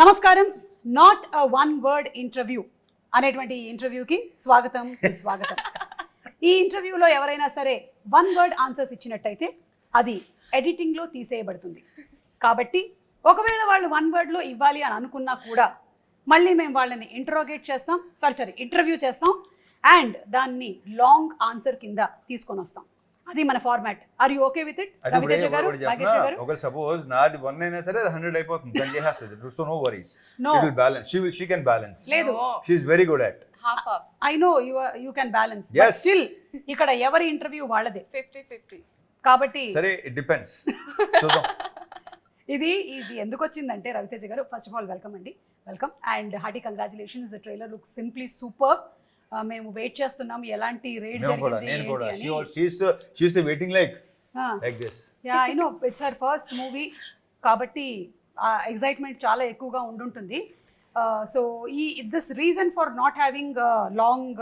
నమస్కారం. Not a one word interview అనేటువంటి ఇంటర్వ్యూకి స్వాగతం, సుస్వాగతం. ఈ ఇంటర్వ్యూలో ఎవరైనా సరే వన్ వర్డ్ ఆన్సర్స్ ఇచ్చినట్టయితే అది ఎడిటింగ్లో తీసేయబడుతుంది. కాబట్టి ఒకవేళ వాళ్ళు వన్ వర్డ్లో ఇవ్వాలి అని అనుకున్నా కూడా మళ్ళీ మేము వాళ్ళని ఇంటర్వ్యూ చేస్తాం అండ్ దాన్ని లాంగ్ ఆన్సర్ కింద తీసుకొని వస్తాం. అది మన format. Are you okay with it? Ravi Teja గారు, నాగేష్ గారు. ఒకవేళ సపోజ్ నాది 1 అయినా సరే 100 అయిపోతుంది. దాన్ని చేసేస్తుంది. So no worries. It will balance. She can balance. లేదు. She is very good at. Half. I know you can balance. Yes. But still ఇక్కడ ఎవరి ఇంటర్వ్యూ వాళ్ళదే. 50-50. కాబట్టి సరే, it depends. చూద్దాం. ఇది ఎందుకు వచ్చిందంటే రవితేజ గారు, ఫస్ట్ ఆఫ్ ఆల్ వెల్కమ్ అండి. Welcome and hearty congratulations. The trailer looks simply super. మేము వెయిట్ చేస్తున్నాం ఎలాంటి రేట్ జరిగింది నేను కూడా అని. she is waiting like this. Yeah, I know it's her first movie కాబట్టి ఎక్సైట్మెంట్ చాలా ఎక్కువగా ఉండుంటుంది. So this reason for not having long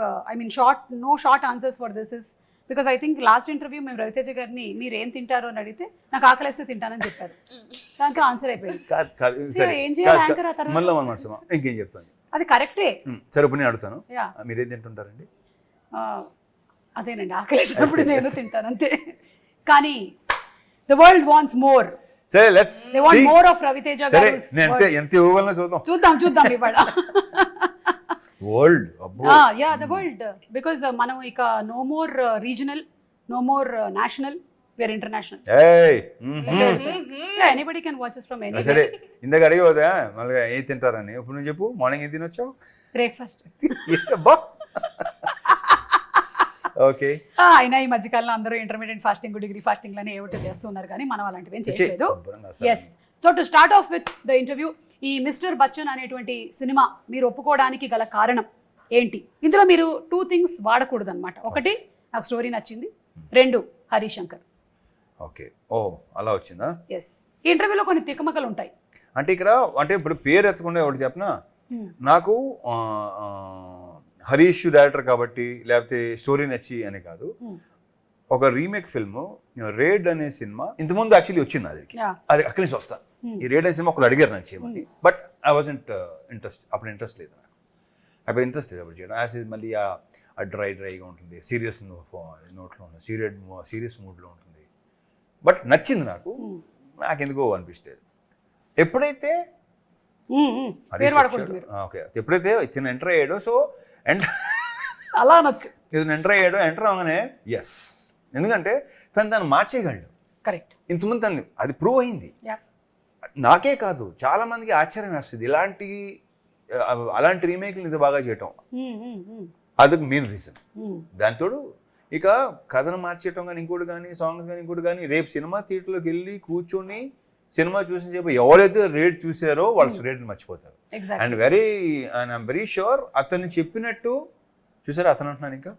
short answers for this is because I think last interview మేము రవితేజ గారిని మీరు ఏం తింటారు అని అడిగితే నాకు ఆకలిస్తే తింటానని చెప్పారు. దాంతో ఆన్సర్ అయిపోయింది. ఏం చేయాలి యాంకర్ ఆ తర్వాత? మళ్ళీ ఇంకేం చెప్తాను. అది కరెక్టే. సరే, ఇప్పుడు నేను అడుగుతాను, మీరేం తింటుంటారండి? అదేనండి, ఆకలిసినప్పుడు నేను తింటాను అంతే. కానీ ద వరల్డ్ వాంట్స్ మోర్. సరే, let's they want more of Ravi Teja గారు. సరే, నేను ఎంత ఇవ్వగలను చూద్దాం ఇవాళ. World ya, the world. Because మనం ఇక no more regional, no more national, we are international. Anybody can watch us from anywhere. సరే, ఇందాక అడిగి పోదా మళ్ళీ ఏం తింటారని. ఇప్పుడు నువ్వు చెప్పు, మార్నింగ్ ఏం తినొచ్చావు? బ్రేక్ఫాస్ట్. ఓకే. అయినా ఈ మధ్యకాలంలో అందరూ ఇంటర్మీడియట్ ఫాస్టింగ్, డిగ్రీ ఫాస్టింగ్ లని ఏమిటో చేస్తున్నారు కానీ మనం అలాంటివి ఏం చేయలేదు. Yes. So to start off with the interview, ఈ మిస్టర్ బచ్చన్ అనేటువంటి సినిమా మీరు ఒప్పుకోవడానికి గల కారణం ఏంటి? ఇందులో మీరు 2 థింగ్స్ వాడకూడదు అనమాట. ఒకటి, నాకు స్టోరీ నచ్చింది. 2, హరిశంకర్. ఓకే. ఓ, అలా వచ్చిందా? ఎస్. ఈ ఇంటర్వ్యూలో కొన్ని తికమకలు ఉంటాయి. అంటే ఇక్కడ ఇప్పుడు పేరు ఎత్తకుండా ఒకటి చెప్పనా, నాకు హరీష్ డైరెక్టర్ కాబట్టి లేకపోతే స్టోరీ నచ్చి అని కాదు. ఒక రీమేక్ ఫిల్మ్ రేడ్ అనే సినిమా ఇంతకుముందు యాక్చువల్లీ వచ్చింది. అది అక్కడి నుంచి వస్తా. ఈ రేడ్ అనే సినిమా ఒకరు అడిగారు నాకు చేయమని. బట్ ఐ వాజంట్ అప్పుడు ఇంట్రెస్ట్ లేదు నాకు. అప్పుడు చేయడం యాజ్ మళ్ళీ ఆ డ్రైగా ఉంటుంది, సీరియస్ నోట్లో ఉంటుంది, సీరియస్ మూడ్లో ఉంటుంది. బట్ నచ్చింది నాకు ఎందుకో అనిపిస్తుంది. ఎప్పుడైతే ఇతను ఎంటర్ అయ్యాడో, సో అలా నచ్చు ఇతను ఎంటర్ అవగానే ఎస్, ఎందుకంటే తను మార్చేయగలడు. కరెక్ట్. ఇంతకుముందు తను అది ప్రూవ్ అయింది. నాకే కాదు, చాలా మందికి ఆశ్చర్యం వేస్తుంది అలాంటి రీమేక్లు ఇంత బాగా చేయటం. అదొక మెయిన్ రీజన్. దాంతోడు ఇక కథను మార్చేయటం కానీ ఇంకోటి కానీ సాంగ్స్ కానీ ఇంకోటి కానీ, రేపు సినిమా థియేటర్లోకి వెళ్ళి కూర్చొని సినిమా చూసిన చెప్పి ఎవరైతే రేట్ చూసారో వాళ్ళు రేట్ని మర్చిపోతారు. అండ్ ఐఎమ్ వెరీ షూర్ అతను చెప్పినట్టు చూసారా, అతను అంటున్నాను ఇంకా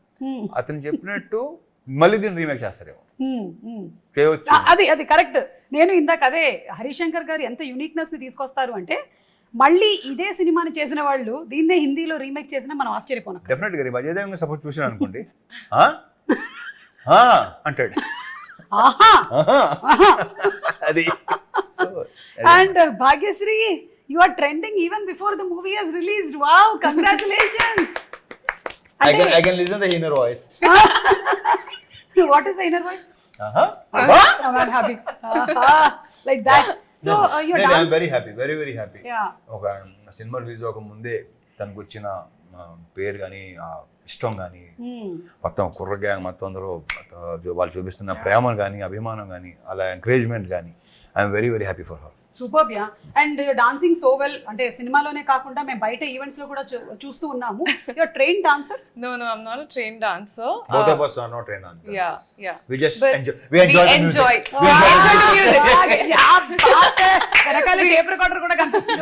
అతను చెప్పినట్టు మళ్ళీ దీన్ని రీమేక్ చేస్తారేమో. అది కరెక్ట్. నేను ఇందాక అదే హరిశంకర్ గారు ఎంత యూనిక్నెస్ ని తీసుకొస్తారు అంటే, మళ్ళీ ఇదే సినిమాని చేసిన వాళ్ళు దీన్నే హిందీలో రీమేక్ చేసినా మనం ఆశ్చర్యపోను. డెఫినెట్ గా అజయ్ దేవగన్ సపోజ్ చూసాను అనుకోండి అంటాడు. అది. And Bhagyashree, you are trending even before the movie has released. Wow, congratulations. I can listen the inner voice. What is the inner voice? I'm happy. Like that. So your dance. I'm very happy, very happy. Yeah. ఒక cinema release అవ్వక ముందే తనకు వచ్చిన పేరు కానీ ఇష్టం కానీ మొత్తం కుర్ర గ్యాంగ్ మొత్తం అందరూ వాళ్ళు చూపిస్తున్న ప్రేమ కానీ అభిమానం కానీ అలా ఎంకరేజ్మెంట్ కానీ I'm very happy for her. Super. Yeah. And dancing so well. అంటే సినిమాలోనే కాకుండా మేము బయట ఈవెంట్స్ లో కూడా చూస్తూ ఉన్నాము. You are trained dancer? No, I'm not a trained dancer. Both of us are not trained dancers. Yeah. We just enjoy the music. We enjoy the music. యా, బాత్ హై. వెనకాల టేప్ రికార్డర్ కూడా కనిపిస్తుంది.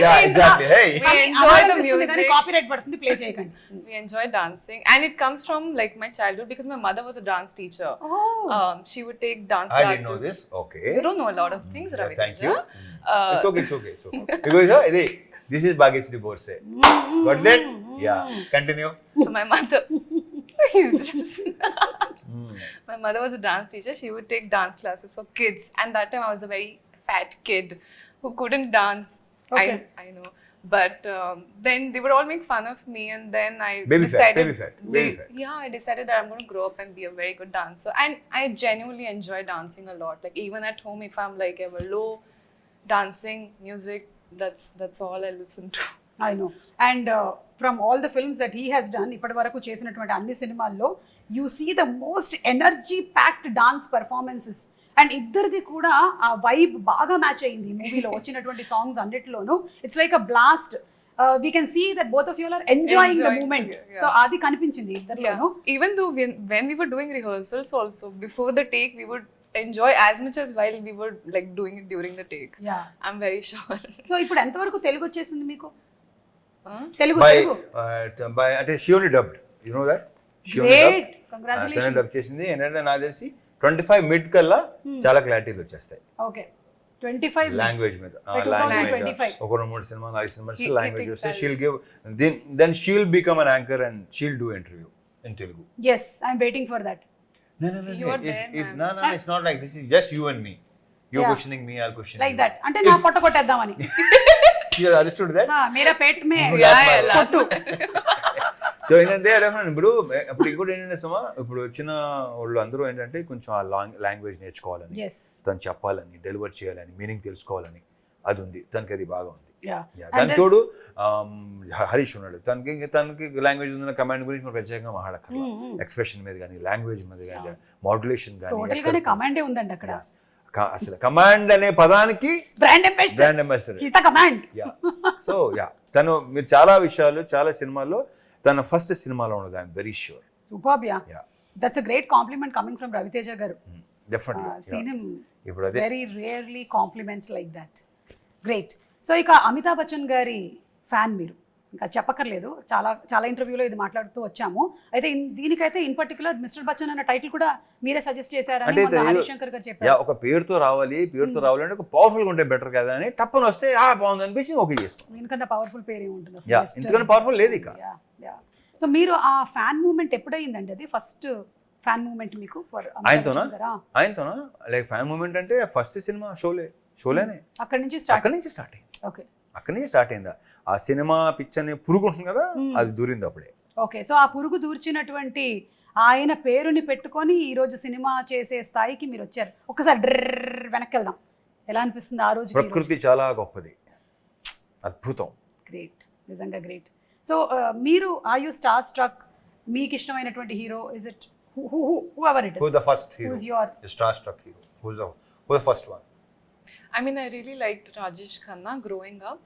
Yeah, exactly. Hey. We enjoy the music. Copyright పడుతుంది, play చేయకండి. We enjoy dancing and it comes from like my childhood because my mother was a dance teacher. She would take dance classes. I didn't know this. Okay. You don't know a lot of things, Ravi. Thank you. It's okay. Because this is Bhagyashree Borse. Got it? Yeah. Continue. So my mother my mother was a dance teacher. She would take dance classes for kids, and that time I was a very fat kid who couldn't dance. Okay. I I know. But then they would all make fun of me, and then I Baby fat, decided, baby fat, baby fat. yeah, I decided that I'm going to grow up and be a very good dancer. And I genuinely enjoy dancing a lot. Like even at home, if I'm like ever low, dancing, music, that's all I listen to. I know and from all the films that he has done ఇప్పటి వరకు చేసినటువంటి అన్ని సినిమాల్లో you see the most energy packed dance performances and ఇద్దరిది కూడా ఆ vibe బాగా match అయింది ఈ మూవీలో వచ్చినటువంటి సాంగ్స్ అన్నిటిలోనూ it's like a blast we can see that both of you are enjoying the moment so అది కనిపించింది ఇద్దరిలోనూ Even though when we were doing rehearsals also, before the take, we would enjoy as much as while we were like doing it during the take. Yeah I'm very sure. So ఇప్పుడు ఎంతవరకు తెలుగు వచ్చేసింది మీకు Telugu By Telugu by అంటే she only dubbed, you know that? She only great dubbed. తనే congratulations dub చేసింది. ఏంటంటే నాకు తెలిసి 25 మిడ్ కల్లా చాలా క్లారిటీలు వచ్చేస్తాయి ఓకే 25 లాంగ్వేజ్ మీద. By 2025. ఒక 3 cinema 4 cinemas He language thinks వస్తే that- she'll give then she'll become an anchor and she'll do interview in Telugu. Yes I'm waiting for that No, You are there, ma'am. no, it's not like this. Is just you and me. You're Yeah. questioning me, I'll question like you. That అంటే నా పొట్ట కొట్టేద్దామని You understood that? Mera Peth May Yeah, yeah, కొట్టు so ఏంటంటే ఇప్పుడు ఇంకోటి ఏంటంటే సుమా ఇప్పుడు వచ్చిన వాళ్ళు అందరూ ఏంటంటే కొంచెం ఆ లాంగ్వేజ్ నేర్చుకోవాలని, ఎస్ తను చెప్పాలని, డెలివర్ చేయాలని, మీనింగ్ తెలుసుకోవాలని అది ఉంది. తనకి అది బాగా ఉంది. యా దానికి తోడు హరీష్ ఉన్నాడు. తనకి లాంగ్వేజ్ ఉన్న కమాండ్ గురించి మనం ప్రత్యేకంగా మాట్లాడక్కర్లా. ఎక్స్ప్రెషన్ మీద కానీ, లాంగ్వేజ్ మీద కానీ, మాడ్యులేషన్ టోటల్ గానే కానీ, కమాండే ఉందండి అక్కడ అసలు కమాండ్ అనే పదానికి brand ambassador brand ambassador. Hitha command so తను మీరు చాలా విషయాలు చాలా సినిమాల్లో తన ఫస్ట్ సినిమాలో ఉన్నది. I'm very sure. Superb yeah Yeah. That's a great compliment coming from Ravi Teja garu definitely seen him ఇప్పుడు అదే very rarely compliments like that great so ఇక అమితాబ్ బచ్చన్ గారి ఫ్యాన్ మీరు ఇంకా చెప్పక్కర్లేదు చాలా చాలా ఇంటర్వ్యూలో ఇది మాట్లాడుతూ వచ్చాము అయితే దీనికైతే ఇన్ పర్టికులర్ మిస్టర్ బచ్చన్ అన్న టైటిల్ కూడా మీరే సజెస్ట్ చేశారని అంటే మొన్న హరిశంకర్ గారు చెప్పారు ఒక పేరుతో రావాలంటే ఒక పవర్ఫుల్ ఉంటే బెటర్ కదా అని టప్పని వస్తే బాగుంది అనిపించి ఓకే చేసుకో. దీనికన్నా పవర్ఫుల్ పేరు ఏముంటుంది యా ఎందుకంటే పవర్ఫుల్ లేదు ఇక. సో మీరు ఆ ఫ్యాన్ మూమెంట్ ఎప్పుడైందండి అది ఫస్ట్ ఫ్యాన్ మూమెంట్ మీకు ఫర్ ఆయనతోనా లైక్ ఫ్యాన్ మూమెంట్ అంటే ఫస్ట్ సినిమా షోలేనే అక్కడి నుంచి స్టార్ట్ అక్కడి నుంచి స్టార్ట్ అయింది. ఓకే అక్కడి నుంచి స్టార్ట్ అయిందా ఆ సినిమా పిక్చర్ అని పురుగు ఉంటుంది కదా అది దూరింది అప్పుడే. ఓకే సో ఆ పురుగు దూర్చినటువంటి ఆయన పేరుని పెట్టుకొని ఈరోజు సినిమా చేసే స్థాయికి మీరు వచ్చారు. ఒకసారి డ్రర్ వెనక్కి వెళ్దాం. ఎలా అనిపిస్తుంది ఆ రోజు? ప్రకృతి చాలా గొప్పది, అద్భుతం. గ్రేట్, నిజంగా గ్రేట్. సో మీరు ఆర్ యూ స్టార్ స్ట్రక్? మీకు ఇష్టమైనటువంటి hero is it whoever it is? Who's the first hero? Who's your star-struck hero? Who's the first one? I mean, I really liked Rajesh Khanna growing up.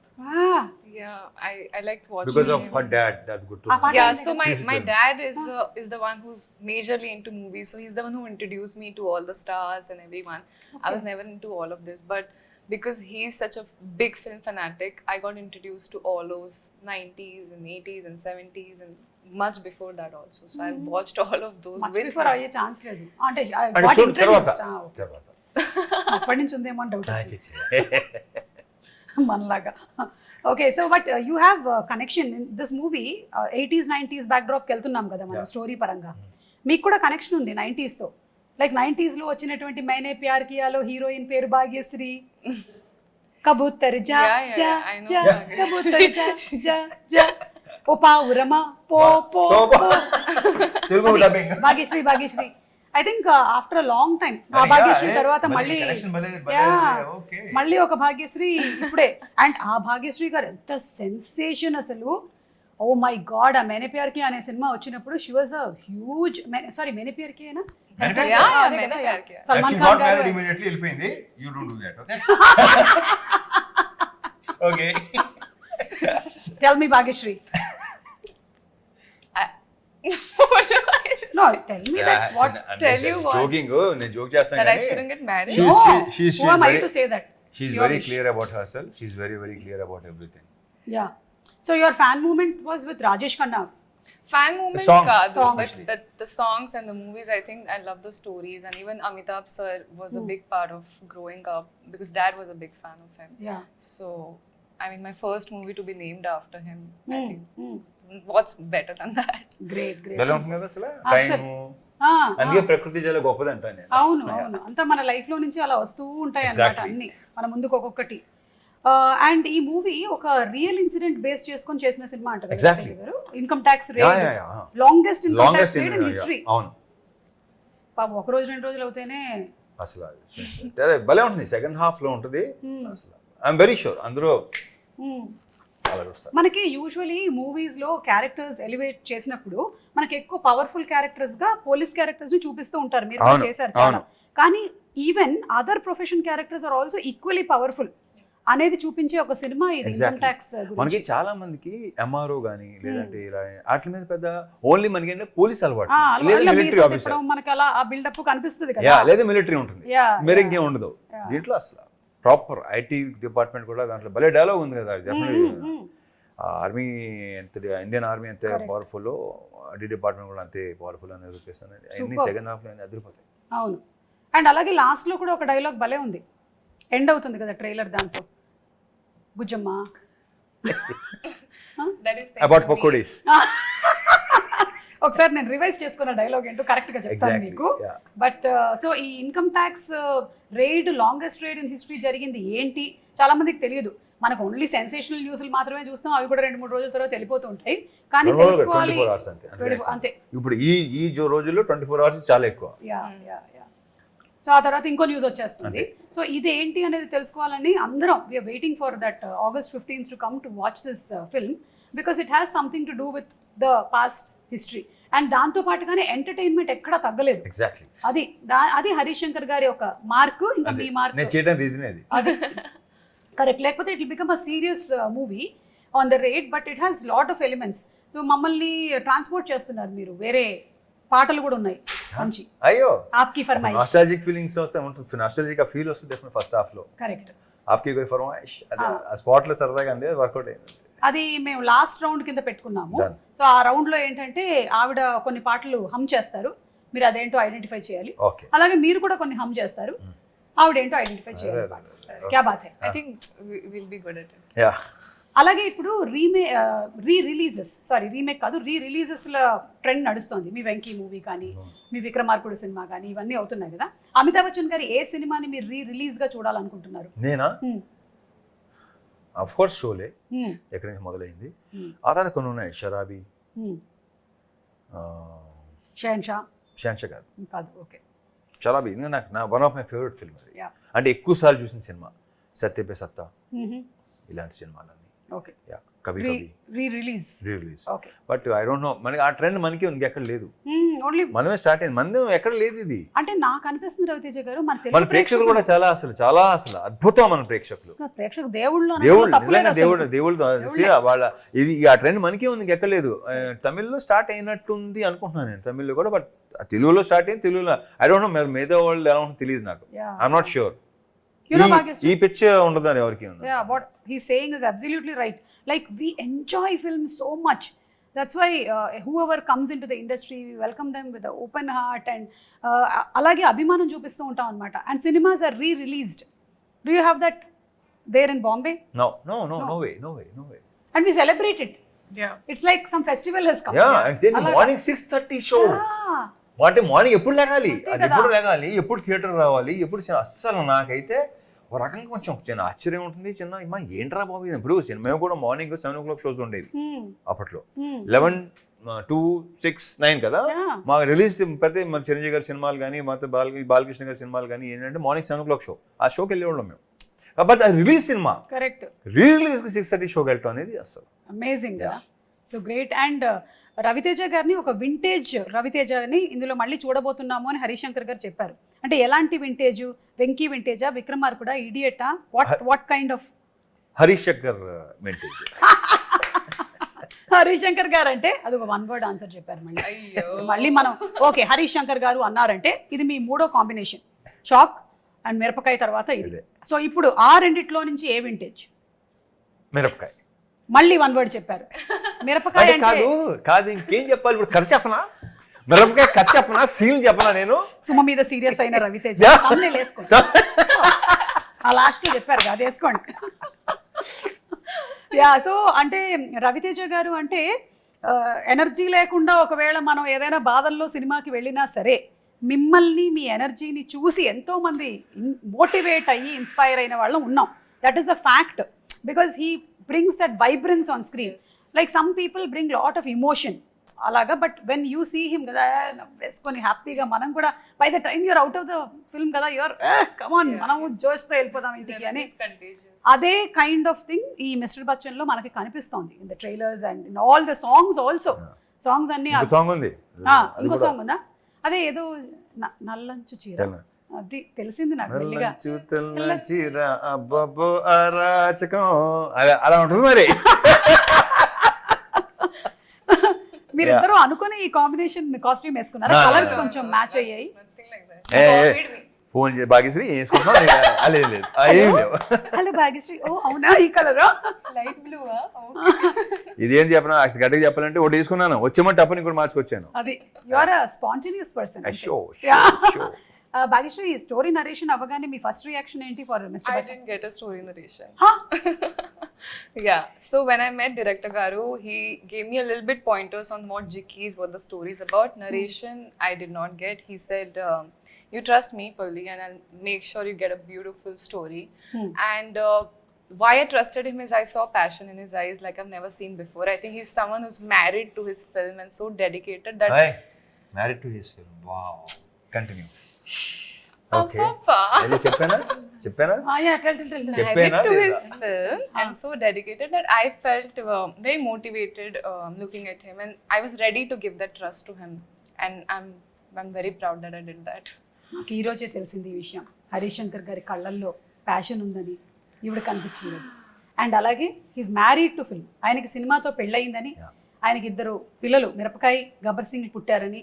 Yeah, I liked watching Because of him. her dad, that's good to Ah, know. Yeah, Like so She's my good. dad is the one who's majorly into movies. So he's the one who introduced me to all the stars and everyone. I was never into all of this, but because he's such a big film fanatic, I got introduced to all those 90s and 80s and 70s and much before that also. So I've watched all of those much with before him. అయ్యే chance లేదు అంటే అంటే what చూడు తర్వాత introduced? అప్పటి నుంచి ఉందేమో అని డౌట్ మనలాగా. Okay so but you have connection in this movie 80s 90s బ్యాక్డ్రాప్కి వెళ్తున్నాం కదా మనం స్టోరీ పరంగా. మీకు కూడా కనెక్షన్ ఉంది 90sతో. లైక్ 90sలో వచ్చినటువంటి మైనే ప్యార్ కియాలో హీరోయిన్ పేరు భాగ్యశ్రీ. కబూతర్ జా Yeah, జా I know జా Bhagyashree. కబూతర్ జా జా జా ఓ పావురమా పో పో Telugu dubbing. Bhagyashree I think after a long time ఆ భాగ్యశ్రీ తర్వాత మళ్ళీ మళ్ళీ ఒక భాగ్యశ్రీ ఇప్పుడే. అండ్ ఆ భాగ్యశ్రీ గారు ఎంత సెన్సేషన్ అసలు. ఓ మై గాడ్, ఆ మేనే ప్యార్ కి అనే సినిమా వచ్చినప్పుడు she was a huge. Sorry Maine Pyar కి అయినా Yeah, Maine Pyar Kiya. Salman Khan గారు immediately వెళ్ళిపోయింది. You don't do that, okay? Okay. Tell me Bhagyashree. No, tell me that. What? Tell you what? Joking, నేను joke చేస్తాను That I కానీ shouldn't get married. She's- No. she's Who am I very- to say that? she's Your very wish. clear about herself. She's very, very clear about everything. Yeah. So your fan movement was with Rajesh Khanna. Fan movement songs, kaadu, songs. but the songs and the movies, I think I love the stories. And even Amitabh sir was a big part of growing up because dad was a big fan of him. Yeah. So, I mean, my first movie to be named after him, I think, Mm. what's better than that? Great, great. ఎలా ఉంటుంది కదా అసలు Ah, time. sir. Ah, అందుకే ప్రకృతి చాలా గొప్పది అంటాను నేను. అవును అవును అంతా మన లైఫ్ లో నుంచి అలా వస్తూ ఉంటాయి అన్నమాట Exactly. అన్ని మన ముందుకు ఒక్కొక్కటి. అండ్ ఈ మూవీ ఒక రియల్ ఇన్సిడెంట్ బేస్ చేసుకొని చేసిన సినిమా అంటారు Exactly. Income tax Yeah, yeah, yeah. Longest income longest tax rate in history. అవును పాపం ఒక రోజు 2 రోజులు అవుతేనే అసలు అదే భలే ఉంటుంది, సెకండ్ హాఫ్ లో ఉంటుంది అసలు. ఐఎమ్ వెరీ షూర్ అందరూ అలా చూస్తారు. మనకి యూజువలీ మూవీస్ లో క్యారెక్టర్స్ ఎలివేట్ చేసినప్పుడు మనకి ఎక్కువ పవర్ఫుల్ క్యారెక్టర్స్ గా పోలీస్ క్యారెక్టర్స్ ని చూపిస్తూ ఉంటారు, మీరు కూడా అవును, చేశారు చాలా. అవును. కానీ even other profession characters are also equally powerful అనేది చూపించే ఒక సినిమా ఇది ఇన్కమ్ Exactly. ట్యాక్స్. మనకి చాలా మందికి ఎంఆర్ఓ గానీ లేదంటే ఇలా వాటి మీద పెద్ద ఓన్లీ మనకి ఏంటంటే పోలీస్ అలవాటు లేదా మిలిటరీ ఆఫీసర్ మనకి అలా ఆ బిల్డప్ కనిపిస్తుంది యా కదా. లేదా మిలిటరీ ఉంటుంది, Yeah, మీరు yeah. ఇంకేం ఉండదు దీంట్లో. అసలు ప్రాపర్ ఐటీ డిపార్ట్మెంట్ కూడా దాంట్లో భలే డైలాగ్ ఉంది కదా, డెఫినెట్లీ ఆర్మీ ఎంత ఇండియన్ ఆర్మీ ఎంత పవర్ఫుల్, ఐటీ డిపార్ట్మెంట్ కూడా అంతే పవర్ఫుల్ అని చూపిస్తాను. అన్ని సెకండ్ హాఫ్ లో అదిరిపోతాయి. అవును. అండ్ అలాగే లాస్ట్ లో కూడా ఒక డైలాగ్ భలే ఉంది, ఎండ్ అవుతుంది కదా ట్రైలర్ దాంతో, Bujjamma That is about pakodis. ఒకసారి నేను రివైజ్ చేసుకున్న డైలాగ్ ఏంటో కరెక్ట్ గా చెప్తాను Exactly, మీకు. yeah. బట్ సో ఈ income tax raid longest raid in history జరిగింది ఏంటి చాలా మందికి తెలియదు. మనకు ఓన్లీ సెన్సేషనల్ న్యూస్లు మాత్రమే చూస్తాం, అవి కూడా 2-3 రోజుల తర్వాత వెళ్ళిపోతూ ఉంటాయి. కానీ తెలుసుకోవాలి 24 hours అంతే. 24 అంతే. ఇప్పుడు ఈ రోజుల్లో 24 hours చాలా ఎక్కువ. Yeah yeah yeah. సో ఆ తర్వాత ఇంకో న్యూస్ వచ్చేస్తుంది. సో ఇది ఏంటి అనేది తెలుసుకోవాలని అందరం we're waiting for that August 15th to come to watch this film because it has something to do with the past history. And దాంతో పాటుగానే ఎంటర్టైన్మెంట్ ఎక్కడా తగ్గలేదు. ఎగ్జాక్ట్లీ అది హరీష్ శంకర్ గారి ఒక మార్కు, ఇంకా మీ మార్క్ నేను చేయడం రీజన్ అది. అది కరెక్ట్. లేకపోతే it will become a serious movie on the rate, but it has lot of elements. So మమ్మల్ని ట్రాన్స్పోర్ట్ చేస్తున్నారు మీరు, వేరే పాటలు కూడా ఉన్నాయి మంచి. అయ్యో ఆప్కి ఫర్మాయిష్, నాస్టాలజిక్ ఫీలింగ్స్ వస్తే ఉంటుంది, నాస్టాలజిక్ ఫీల్ వస్తుంది డెఫినెట్ ఫస్ట్ హాఫ్ లో. కరెక్ట్. ఆప్కి కోయి ఫర్మాయిష్ అది ఆ స్పాట్ లో సరదాగా అంది, వర్కౌట్ అయింది. అది మేము లాస్ట్ రౌండ్ కింద పెట్టుకున్నాము. Done. సో ఆ రౌండ్ లో ఏంటంటే ఆవిడ కొన్ని పాటలు హమ్ చేస్తారు, మీరు అదేంటో ఐడెంటిఫై చేయాలి. ఓకే అలాగే మీరు కూడా కొన్ని హమ్ చేస్తారు, ఆవిడేంటో ఐడెంటిఫై చేయాలి. క్యా బాత్ హై. I think we'll be good at it. Yeah అలాగే ఇప్పుడు రీమేక్ కాదు, రీ రిలీజెస్ల ట్రెండ్ నడుస్తుంది. మీ వెంకీ మూవీ కానీ, మీ విక్రమార్కుడు సినిమా కానీ, ఇవన్నీ అవుతున్నాయి కదా. అమితాబ్ బచ్చన్ గారి ఏ సినిమాని మీరు రిలీజ్ గా చూడాలనుకుంటున్నారు? నేనా ఆఫ్ కోర్స్ షోలే ఎక్కడి నుంచి మొదలైంది. ఆ తర్వాత కొన్ని ఉన్నాయి, షరాబీ, షాన్షా కాదు ఓకే. షరాబీ నాకు one of my favourite film అది. Yeah. అంటే ఎక్కువ సార్లు చూసిన సినిమా సత్యపే సత్తా, ఇలాంటి సినిమాలన్నీ. Okay. Yeah Kabhi Kabhi release. Okay. But I don't know, మనకి ఆ ట్రెండ్ మనకి ఉంది, ఎక్కడ లేదు. ఓన్లీ మనమే స్టార్ట్ అయింది, మంది ఎక్కడ లేదు ఇది. అంటే నాకు అనిపిస్తుంది రవితేజ గారు, మన ప్రేక్షకులు కూడా చాలా అసలు అద్భుతం. మన ప్రేక్షకులు దేవుళ్ళు నిజంగా దేవుళ్ళు వాళ్ళ ఇది ఆ ట్రెండ్ మనకే ఉంది, ఎక్కడ లేదు. తమిళ్లో స్టార్ట్ అయినట్టుంది అనుకుంటున్నాను నేను, తమిళ్లో కూడా. బట్ తెలుగులో స్టార్ట్ అయింది, తెలుగులో ఐ డోంట్ నో మిగతా వరల్డ్ ఎలా ఉంటుందో తెలియదు నాకు. I'm not sure. ఈ పిచ్ ఉండదని ఎవరికి ఉంది. Yeah, what he's saying is absolutely right. Like we enjoy film so much. That's why whoever comes into the industry, we welcome them with an open heart and alage abhimanam చూపిస్తూ ఉంటాం అన్నమాట. And cinemas are re-released. Do you have that there in Bombay? No way. And we celebrate it. Yeah. It's like some festival has come. Yeah, and then morning 6:30 show. అంటే morning ఎప్పుడు లేగాలి, అది ఎప్పుడు లేగాలి, ఎప్పుడు theatre రావాలి, ఎప్పుడు అస్సలు నాకైతే ఒక రకంగా కొంచెం చిన్న ఆశ్చర్యం ఉంటుంది. చిన్న ఏంట్రా బాబు ఇప్పుడు మేము కూడా మార్నింగ్ 7 o'clock షోస్ ఉండేవి అప్పట్లో. 11, 2, 6, 9 కదా మాకు రిలీజ్. ప్రతి మన చిరంజీవి గారి సినిమాలు కానీ, మొత్తం బాలకృష్ణ గారి సినిమాలు కానీ ఏంటంటే మార్నింగ్ 7 o'clock షో, ఆ షోకి వెళ్ళేవాళ్ళం మేము. బట్ అది రిలీజ్ సినిమా, కరెక్ట్, రిలీజ్ 6:30 షోకి వెళ్ళటం అనేది అసలు అమేజింగ్ కదా. So great. అండ్ రవితేజ గారిని ఒక వింటేజ్ రవితేజని ఇందులో మళ్ళీ చూడబోతున్నాము అని హరీష్ శంకర్ గారు చెప్పారు. అంటే ఎలాంటి వింటేజ్? వెంకీ వింటేజా, విక్రమార్కుడా, ఇడియటా, what kind of? Harish Shankar vintage. Harish Shankar గారు అంటే అది ఒక 1 word ఆన్సర్ చెప్పారు. మళ్ళీ మనం ఓకే హరీష్ శంకర్ గారు అన్నారంటే ఇది మీ 3వ కాంబినేషన్, షాక్ అండ్ మిరపకాయ తర్వాత ఇది. సో ఇప్పుడు ఆ రెండిట్లో నుంచి ఏ వింటేజ్? మిరపకాయ. మళ్ళీ 1 word చెప్పారు. మిరపకాయ కాదు ఇంకేం చెప్పాలి ఇప్పుడు? కథ చెప్పనా? మిరపకాయ కథ చెప్పనా? సీన్ చెప్పనా? నేను సుమ మీద సీరియస్ అయిన రవితేజ వేసుకోండి. ఆ లాస్ట్ లో చెప్పారు అది వేసుకోండి. యా. సో అంటే రవితేజ గారు అంటే ఎనర్జీ లేకుండా ఒకవేళ మనం ఏదైనా బాధల్లో సినిమాకి వెళ్ళినా సరే మిమ్మల్ని మీ ఎనర్జీని చూసి ఎంతో మంది మోటివేట్ అయ్యి ఇన్స్పైర్ అయిన వాళ్ళం ఉన్నాం. That is the fact, because he brings that vibrance on screen. Like some people bring lot of emotion అలాగా, but when you see him కదా వేసుకొని హ్యాపీగా, మనం కూడా by the time you're out of the film కదా you're come on మనము జోష్తో వెళ్ళిపోదాం ఇంటికి అని. It's contagious. అదే కైండ్ ఆఫ్ థింగ్ ఈ మిస్టర్ బచ్చన్లో మనకి కనిపిస్తోంది in the trailers and in all the songs also. Songs అన్ని సాంగ్ ఉంది ఇంకో సాంగ్ ఉందా, అదే ఏదో నల్లంచు చీర, అది తెలిసింది నాకు మెల్లిగా. తెల్ల చీర అబ్బబ్బో అరాచకం అలా ఉంటుంది మరి. మీరిద్దరూ అనుకుని ఈ కాంబినేషన్ కాస్ట్యూమ్ వేసుకున్నారా? కలర్స్ కొంచెం మ్యాచ్ అయ్యాయి. Nothing like that. He copied me. Phone చేసి భాగ్యశ్రీ వేసుకుంటున్నాం లేదు లేదు ఏం లేవు. హలో భాగ్యశ్రీ, ఓ అవునా ఈ colour Light blue, huh? Okay. ఇదేంటి చెప్పిన గట్టిగా చెప్పాలంటే ఒకటి తీసుకున్నాను, వచ్చేమంటే టప్పని ఇంకోటి మార్చుకొచ్చాను. అది you are a spontaneous person. Bhagyashree, story narration అవ్వగానే మీ ఫస్ట్ రియాక్షన్ ఏంటి for mister I Bachchan? didn't get a story narration. Yeah. So when I met Director Garu, he gave me a little bit pointers on what Jikki's, what the story is about. Narration, I did not get. He said, you trust me fully and I'll make sure you get a beautiful story. And why I trusted him is I saw passion in his eyes like I've never seen before. I think he's someone who's married to his film and so dedicated that... married to his film. Wow, continue. Okay, Papa. చెప్పానా Married to his film and so dedicated that I felt very motivated looking at him and I was ready to give that trust to him and I'm very proud that I did that. నాకు ఈ రోజే తెలిసింది ఈ విషయం. హరీష్ శంకర్ గారి కళ్ళల్లో passion ఉందని ఈవిడ కనిపించింది. అండ్ అలాగే హీస్ మ్యారీడ్ టు ఫిల్మ్, ఆయనకి సినిమాతో పెళ్ళయిందని, ఆయనకి 2 పిల్లలు మిరపకాయ గబ్బర్ సింగ్ పుట్టారని,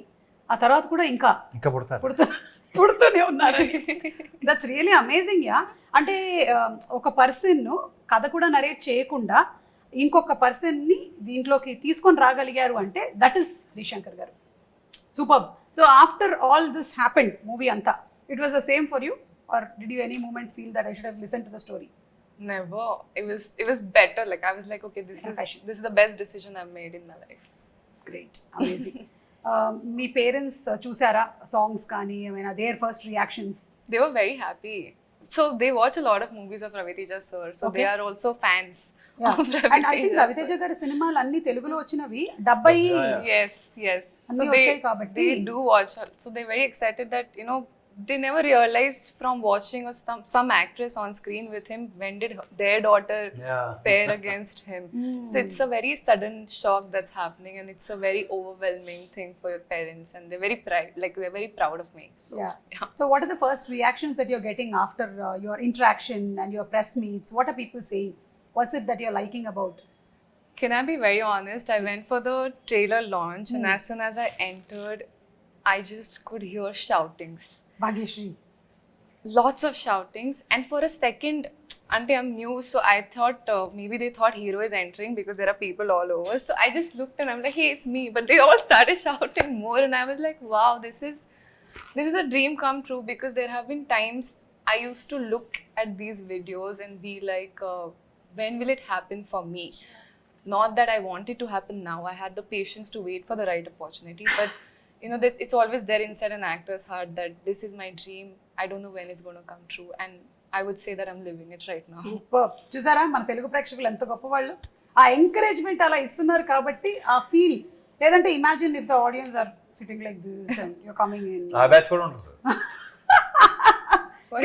ఆ తర్వాత కూడా ఇంకా పుడుతూనే ఉన్నారని. That's really amazing. యా, అంటే ఒక పర్సన్ కథ కూడా నరేట్ చేయకుండా ఇంకొక పర్సన్ని దీంట్లోకి తీసుకొని రాగలిగారు అంటే దట్ ఈస్ హరీష్ శంకర్ గారు. Super. So after all this happened movie అంతా, it was the same for you are did you any moment feel that I should have listen to the story? Never. It was better. Like I was like, okay, this is the best decision I've made in my life. Great, amazing. మీ parents చూసారా songs కానీ ఏమైనా, their first reactions? They were very happy. So they watch a lot of movies of Ravi Teja sir. So they are also fans. And I think Ravi Teja గారి సినిమాలు అన్ని తెలుగులో వచ్చినవి 70. Yes. అన్ని వచ్చాయి కాబట్టి they do watch. So they're very excited that, you know, they never realized from watching some actress on screen with him, when did their daughter pair against him. So it's a very sudden shock that's happening and it's a very overwhelming thing for your parents and they're very proud of me. So, yeah. So what are the first reactions that you're getting after your interaction and your press meets? What are people saying? What's it that you're liking about? Can I be very honest? I went for the trailer launch and as soon as I entered, I just could hear shoutings. Bhagyashree. Lots of shoutings, and for a second, until I'm new, so I thought maybe they thought hero is entering because there are people all over. So I just looked and I'm like, hey, it's me. But they all started shouting more, and I was like, wow, this is a dream come true, because there have been times I used to look at these videos and be like, when will it happen for me? Not that I want it to happen now. I had the patience to wait for the right opportunity, but you know, it's always there inside an actor's heart that this is my dream. I don't know when it's going to come true, and I would say that I'm living it right now. Super. చూసారా మన తెలుగు ప్రేక్షకులు ఎంత గొప్పవాళ్ళు, ఆ encouragement అలా ఇస్తున్నారు కాబట్టి ఆ ఫీల్. లేదంటే imagine if the audience are sitting like this and you are coming in. ఆ బ్యాచ్ కూడా ఉంటుంది.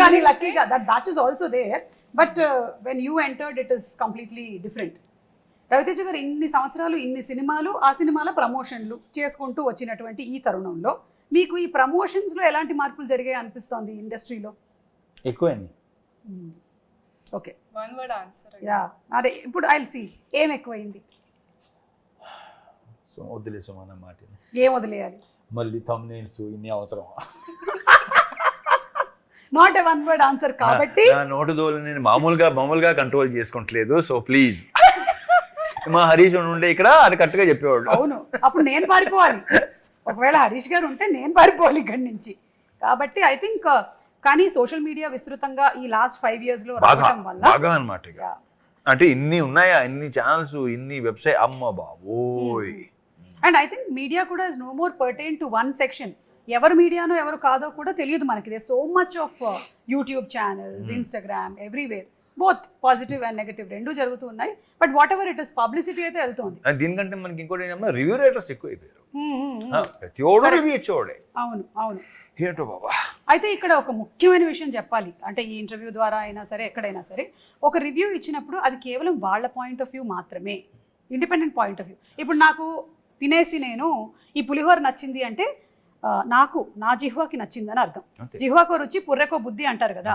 కానీ లక్కీగా that batch is also there, but when you entered it is completely different. Ravi Teja garu ఇన్ని సంవత్సరాలు ఇన్ని సినిమాలు, ఆ సినిమాల ప్రమోషన్లు చేసుకుంటూ వచ్చినటువంటి ఈ తరుణంలో మీకు ఈ ప్రమోషన్స్లో ఎలాంటి మార్పులు జరిగాయి అనిపిస్తోంది ఇండస్ట్రీలో? ఎక్కువైంది. Okay, One word answer. Yeah, అదే ఇప్పుడు ఐల్ సీ ఏం ఎక్కువైంది. సో వదిలేసాం అన్న మాట. ఏం వదిలేయాలి? మళ్ళీ thumbnails ఇన్ని అవసరం. Not a one word answer కాబట్టి నా నోటు దోలు నేను మామూలుగా కంట్రోల్ చేసుకుంటలేదు. సో ప్లీజ్, మా హరీష్ ఉండే ఇక్కడ అది కరెక్ట్గా చెప్పేవాడు. అవును, అప్పుడు నేను పారిపోవాలి. ఒకవేళ హరీష్ గారు ఉంటే నేను పారిపోవాలి ఇక్కడి నుంచి. కాబట్టి ఐ థింక్ కానీ సోషల్ మీడియా విస్తృతంగా ఈ లాస్ట్ 5 years లో రావడం వల్ల బాగా అనమాట. అంటే ఇన్ని ఉన్నాయా, ఇన్ని ఛానల్స్, ఇన్ని వెబ్సైట్, అమ్మ బాబోయ్. అండ్ ఐ థింక్ మీడియా కూడా is no more pertain to one section. ఎవరు మీడియానో ఎవరు కాదో కూడా తెలియదు మనకి. They so much of YouTube channels, Instagram, everywhere. Both positive and negative రెండు జరుగుతూ ఉన్నాయి. But whatever it is publicity అయితే వెళ్తుంది. దీనికంటే మనకి ఇంకోటి ఏంటంటే రివ్యూ రైటర్స్ ఎక్కువ అయిపోయారు. ప్రతి ఒడు రివ్యూ ఇచ్చేవాడే. అవును అవును. ఏంటో బాబా. అయితే ఇక్కడ ఒక ముఖ్యమైన విషయం చెప్పాలి. అంటే ఈ ఇంటర్వ్యూ ద్వారా అయినా సరే ఎక్కడైనా సరే ఒక రివ్యూ ఇచ్చినప్పుడు అది కేవలం వాళ్ళ పాయింట్ ఆఫ్ వ్యూ మాత్రమే, ఇండిపెండెంట్ పాయింట్ ఆఫ్ వ్యూ. ఇప్పుడు నాకు తినేసి నేను ఈ పులిహోర నచ్చింది అంటే నాకు నా జిహ్వాకి నచ్చిందని అర్థం. జిహ్వాకో రుచి పుర్రెకో బుద్ధి అంటారు కదా.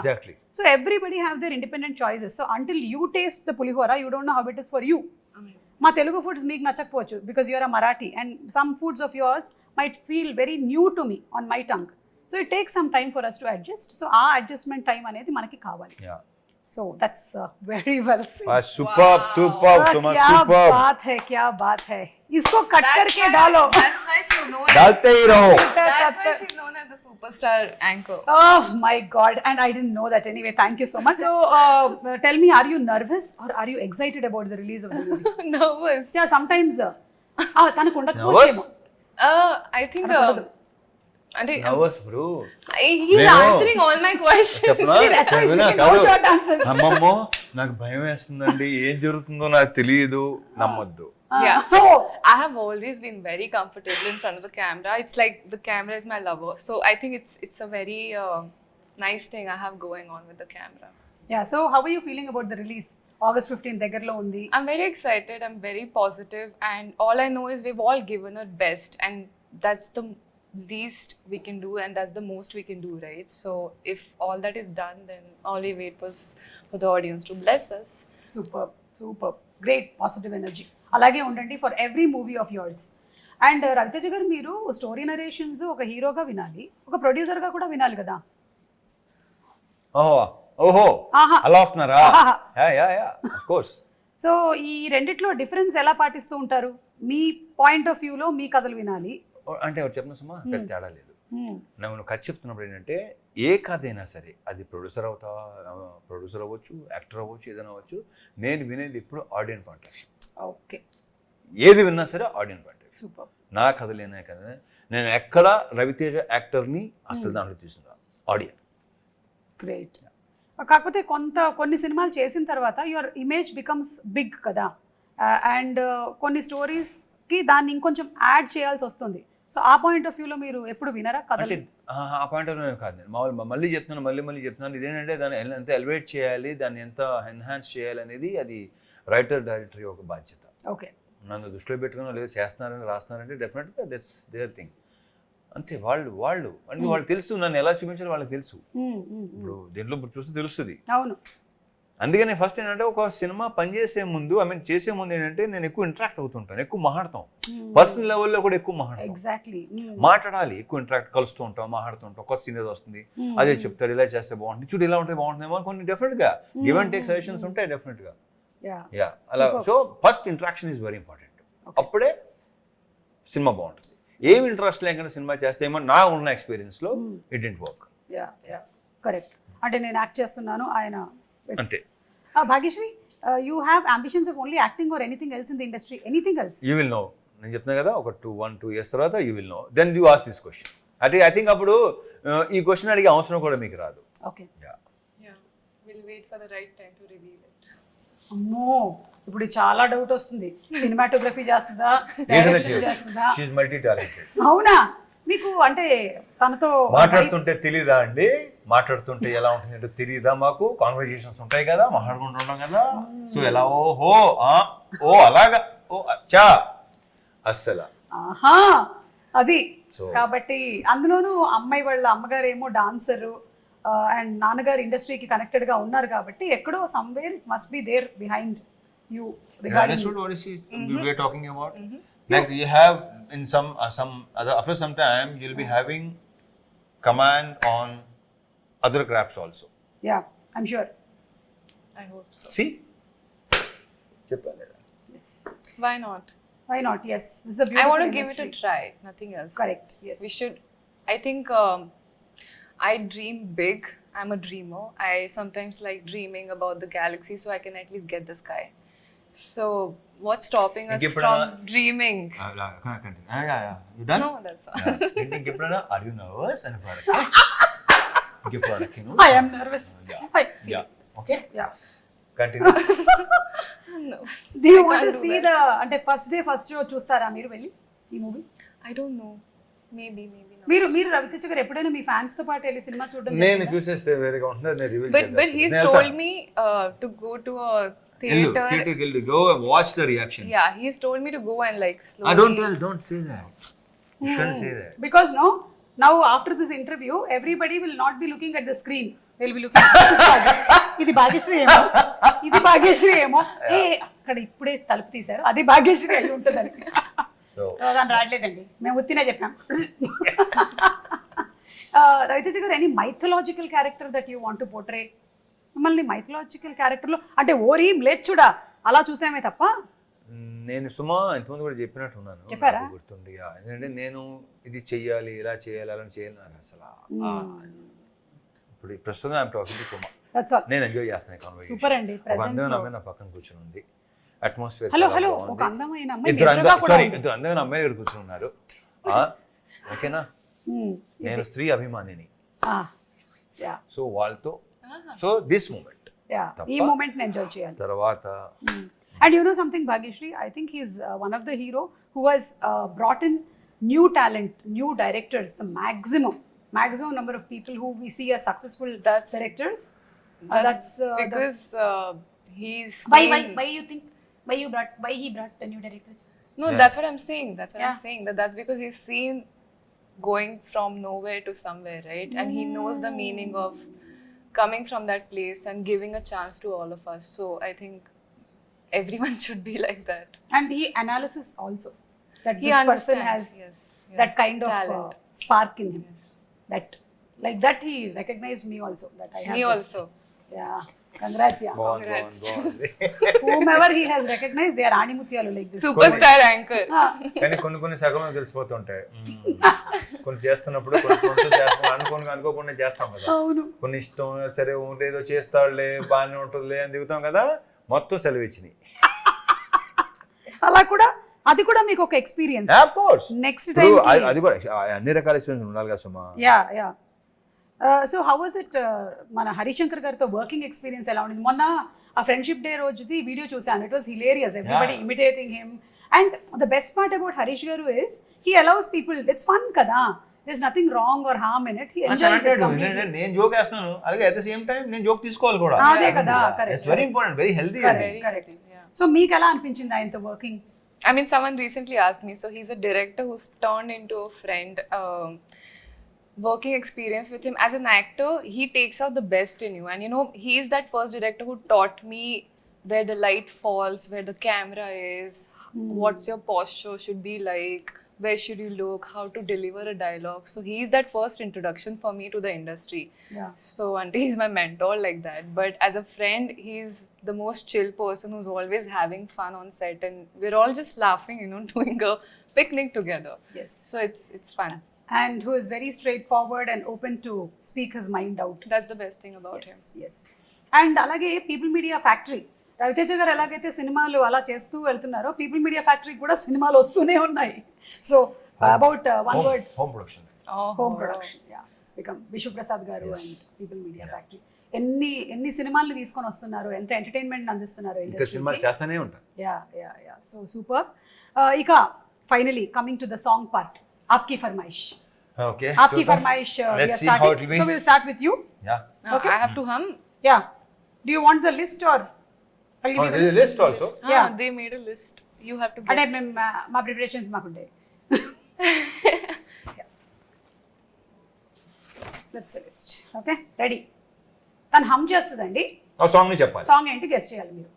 So everybody have their independent choices. So until you taste the pulihora you don't know how it is for you. మా తెలుగు ఫుడ్స్ మీకు నచ్చకపోవచ్చు because you're a Marathi and some foods of yours might feel very new to me on my tongue. So it takes some time for us to adjust. So ఆ adjustment time అనేది మనకి కావాలి. So that's very well said. Superb, superb, Suma, superb. क्या बात है. इसको cut करके डालो. That's why she's known. डालते ही रहो. That's why she's known as the superstar anchor. Oh my God! And I didn't know that anyway. Thank you so much. So tell me, are you nervous or are you excited about the release of the movie? Nervous. Yeah, sometimes. తనకు ఉండకపోవచ్చేమో. I think. Nervous, bro. He's answering all my questions. That's why he's giving no short answers. అమ్మమ్మో నాకు భయం వేస్తుందండి, ఏం జరుగుతుందో నాకు తెలియదు, నమ్మొద్దు. Yeah. So I have always been very comfortable in front of the camera. It's like the camera is my lover. So I think it's a very nice thing I have going on with the camera. Yeah. So how are you feeling about the release? August 15th దగ్గరలో ఉంది. I'm very excited. I'm very positive, and all I know is we've all given our best, and that's the least we can do, and that's the most we can do, right? So if all that is done, then all we wait was for the audience to bless us. Superb, great positive energy. అలాగే ఉండండి for every movie of yours. And Ravi Teja garu, మీరు story narrations ఒక హీరోగా వినాలి, ఒక ప్రొడ్యూసర్గా కూడా వినాలి కదా. ఓహో అలా వస్తున్నారా? Of course. సో ఈ రెండిట్లో డిఫరెన్స్ ఎలా పాటిస్తూ ఉంటారు? మీ పాయింట్ ఆఫ్ వ్యూలో మీ కథలు వినాలి అంటే ఎవరు చెప్పిన సుమా పెద్ద తేడా లేదు. నువ్వు కథ చెప్తున్నప్పుడు ఏంటంటే ఏ కథ అయినా సరే అది ప్రొడ్యూసర్ అవ్వచ్చు, యాక్టర్ అవ్వచ్చు, ఏదైనా అవ్వచ్చు, నేను వినేది ఇప్పుడు audience point of view. Okay. ఏది విన్నా సరే audience point of view. Super. నా కథలేనా కదా, నేను ఎక్కడ రవితేజ యాక్టర్ని అసలు దాంట్లో తీసుకున్నా ఆడియన్స్. గ్రేట్. కాకపోతే కొన్ని సినిమాలు చేసిన తర్వాత యువర్ ఇమేజ్ బికమ్స్ బిగ్ కదా, అండ్ కొన్ని స్టోరీస్కి దాన్ని ఇంకొంచెం యాడ్ చేయాల్సి వస్తుంది. సో ఆ పాయింట్ ఆఫ్ వ్యూలో మీరు ఎప్పుడు వినరా కథలు? ఆ పాయింట్ ఆఫ్ వ్యూ కాదు, నేను మళ్ళీ చెప్తున్నాను ఇదేంటంటే దాన్ని ఎంత ఎలివేట్ చేయాలి, దాన్ని ఎంత ఎన్హాన్స్ చేయాలి అనేది అది రైటర్ డైరెక్టర్ ఒక బాధ్యత. ఓకే. నన్ను దృష్టిలో పెట్టుకుని లేదు చేస్తున్నారని రాస్తున్నారంటే డెఫినెట్గా దట్స్ దేర్ థింగ్. అంతే. వాళ్ళు అంటే వాళ్ళు తెలుసు నన్ను ఎలా చూపించాలో వాళ్ళకి తెలుసు. ఇప్పుడు దీంట్లో చూస్తే తెలుస్తుంది. అవును. అందుకని ఫస్ట్ ఏంటంటే ఒక సినిమా పనిచేసే ముందు చేసే ముందు ఏంటంటే నేను ఎక్కువ ఇంటరాక్ట్ అవుతుంటాను, ఎక్కువ మాట్లాడతాం, పర్సనల్ లెవెల్లో కూడా ఎక్కువ మాట్లాడతాం. ఎగ్జాక్ట్లీ. మాట్లాడాలి, ఎక్కువ ఇంటరాక్ట్ కలుస్తూ ఉంటాం, మాట్లాడుతూ ఉంటాం. కొత్త సీన్ ఏదో వస్తుంది, అదే చెప్తారు, ఇలా చేస్తే బాగుంటుంది, చూడు ఇలా ఉంటే బాగుంటుందేమో కొన్ని డెఫినెట్గా గివ్ అండ్ టేక్ సజెషన్స్ ఉంటాయి డెఫినెట్గా. అలా. So first interaction is very important. అప్పుడే సినిమా బాగుంటుంది. ఏమి ఇంట్రెస్ట్ లేకుండా సినిమా చేస్తే ఏమో నా ఉన్న ఎక్స్పీరియన్స్లో ఇట్ డెంట్ వర్క్. కరెక్ట్. అంటే నేను యాక్ట్ చేస్తున్నాను, ఆయన అంతే. Bhagyashree, you have ambitions of only acting or anything else in the industry? Anything else? You will know. నేను చెప్తున్నా కదా, ఒక 1-2 years తర్వాత you will know, then you ask this question. అంటే ఐ థింక్ అప్పుడు ఈ క్వశ్చన్ అడిగే అవసరం కూడా మీకు రాదు. Okay. We'll wait for the right time to reveal it. అమ్మో, ఇప్పుడు చాలా డౌట్ వస్తుంది. సినిమాటోగ్రఫీ చేస్తుందా, డైరెక్షన్ చేస్తుందా? She is multi talented. అవునా? మీకు అంటే తనతో మాట్లాడుతుంటే తెలీదా అండి? మాట్లాడుతుంటే ఎలా ఉంటుంది అంటే తెలీదా? మాకు కాన్వర్జేషన్స్ ఉంటాయి కదా, మాట్లాడుకుంటున్నాం కదా. సో ఎలా ఓ అలాగా ఓ అచ్చా అస్సలు అది. కాబట్టి అందులోనూ అమ్మాయి వాళ్ళ అమ్మగారు ఏమో డాన్సరు అండ్ నాన్నగారు ఇండస్ట్రీకి కనెక్టెడ్ గా ఉన్నారు కాబట్టి ఎక్కడో somewhere it must be there behind you regarding what we are talking about. Like you have in some other, after some time you'll be having command on other crafts also. Yeah, I'm sure. I hope so. See, cheppaleda. Yes. Why not? Yes, this is a beautiful I want to give industry. it a try, nothing else. Correct. Yes, we should. I think I dream big. I'm a dreamer. I sometimes like dreaming about the galaxy so I can at least get the sky. So what's stopping us from dreaming? Yeah. You done? No, that's all. Think eppudana are you nervous and product? I am nervous. Yeah. Okay. Yeah. Continue. No. Do you I want to can't do see that. the అంటే first day first show చూస్తారా మీరు వెళ్ళి ఈ movie? I don't know. Maybe not. మీరు రవితేజ గారు ఎప్పుడైనా మీ fans తో పాటు వెళ్ళి సినిమా చూడడం నేను జరిగిందా? చూసేస్తే వేరేగా ఉంటుంది, నేను reveal But he's told me to go to a theater. థియేటర్కి go watch the reactions. Yeah, he's told me to go and like slowly. Don't say that. You shouldn't say that. Because now after this interview everybody will not be looking at the screen, they'll be looking at this is Bhagya. ఇది భాగ్యశ్రీ ఏమో ఏ అక్కడ ఇప్పుడే తలుపు తీశారు అది భాగ్యశ్రీ అయి ఉంటుందని. So దాని రావట్లేదండి, మేము ఉత్తినే చెప్పాం. రవితేజ గారు any mythological character that you want to portray? మిమ్మల్ని మైథలాజికల్ క్యారెక్టర్లో అంటే ఓరి మ్లేచ్చుడా అలా చూసామే తప్ప. నేను సుమా ఇంతకుముందు కూడా చెప్పినట్టున్నాను, చెప్పారా? నాకు గుర్తుంది. ఎందుకంటే నేను ఇది చెయ్యాలి, ఇలా చేయాలి, అలా చేయాలి నాకు అసలు ఇప్పుడు ప్రస్తుతం I'm talking to Suma. That's all. నేను ఎంజాయ్ చేస్తాను కాన్వర్సేషన్. సూపర్ అండి. ఒక అందమైన అమ్మాయి నా పక్కన కూర్చుని ఉంది, అట్మాస్ఫియర్ హలో ఒక అందమైన అమ్మాయి ఇద్దరు ఎదురుగా కూడా ఉంది. ఇద్దరు అందమైన అమ్మాయి ఇక్కడ కూర్చుని ఉన్నారు. ఓకేనా, నేను స్త్రీ అభిమానిని. యా సో వాళ్ళతో సో దిస్ మూమెంట్ యా ఈ మూమెంట్ ని ఎంజాయ్ చేయాలి. తర్వాత And you know something, Bhagyashree, I think he's one of the hero who has brought in new talent, new directors, the maximum number of people who we see as successful directors. That's because he's Why you think why he brought the new directors? No, Yeah. that's what I'm saying. I'm Yeah. saying that's because he's seen going from nowhere to somewhere, right? And he knows the meaning of coming from that place and giving a chance to all of us. So I think everyone should be like that. And he analysis also that He this person has understands, yes, that kind of talent. spark in him. Yes. That like that he recognized me also, that I have Me this. also. Yeah, congrats. Yeah, Congrats. బాగుంది. whomever he has recognized, they are animutyalu like this. Superstar anchor. కానీ కొన్ని సగం తెలిసిపోతుంటాయి. కొన్ని చేస్తున్నప్పుడు అనుకోకుండా చేస్తాం కదా, అవును. కొన్ని ఇష్టం సరే ఏదో చేస్తాడులే బాగానే ఉంటుందిలే అని దిగుతాం కదా, మొత్తం సెలవు ఇచ్చినాయి. అలా కూడా అది కూడా మీకు ఒక experience. Of course next time అది కూడా అన్ని రకాల ఎక్స్పీరియన్స్ ఉండాలి కదా సుమా. Yeah so how was it మన హరిశంకర్ గారితో వర్కింగ్ ఎక్స్పీరియన్స్ ఎలా ఉండింది? మొన్న ఆ ఫ్రెండ్షిప్ డే రోజుది వీడియో చూసాను. It was hilarious, everybody imitating him. And the best part about Harish గారు is he allows people, it's fun కదా, there's nothing wrong or harm in it, he enjoys it completely. నేను joke వేస్తున్నాను, అలాగే at the same time నేను joke తీసుకోవాలి కూడా. అదే కదా, correct. It's very important, very healthy. Correct. So మీకు ఎలా అనిపించింది ఆయనతో working? I mean, someone recently asked me. So he's a director who's turned into a friend. Working experience with him as an actor, he takes out the best in you. And you know, he's that first director who taught me where the light falls, where the camera is, what's your posture should be like, where should you look, how to deliver a dialogue. So he's that first introduction for me to the industry. Yeah. So auntie, he's my mentor like that. But as a friend, he's the most chill person who's always having fun on set, and we're all just laughing, you know, doing a picnic together. Yes. So it's fun. And who is very straightforward and open to speak his mind out. That's the best thing about him. Yes. And అలాగే people media factory, Raviteja గారు ఎలాగైతే సినిమాలు అలా చేస్తూ వెళ్తున్నారో people media factory కూడా సినిమాలు వస్తూనే ఉన్నాయి. So about one word, home production. Home production, yeah it's become Vishwaprasad గారు అండ్ పీపుల్ మీడియా ఫ్యాక్టరీ ఎన్ని సినిమాలు తీసుకొని వస్తున్నారు, ఎంత ఎంటర్టైన్మెంట్ అందిస్తున్నారు ఇంకా సినిమాలు చేస్తానే ఉంటాను. Yeah so super. ఇక finally coming to the song part, ఆప్కి ఫర్మాయిష్. Okay. Aapki farmaish, we are Let's see how it starting. will be. So we'll start with you. Yeah. Okay. I have to hum. Yeah. Do you want the list or? I'll give you the There is a list also. Yeah. They made a list. You have to అంటే guess. మేము మా preparations మాకుండే. That's the list. Okay. Ready. తను హమ్ చేస్తుందండి. ఆ song ని చెప్పాలి. Song ఏంటి guest చేయాలి మీరు.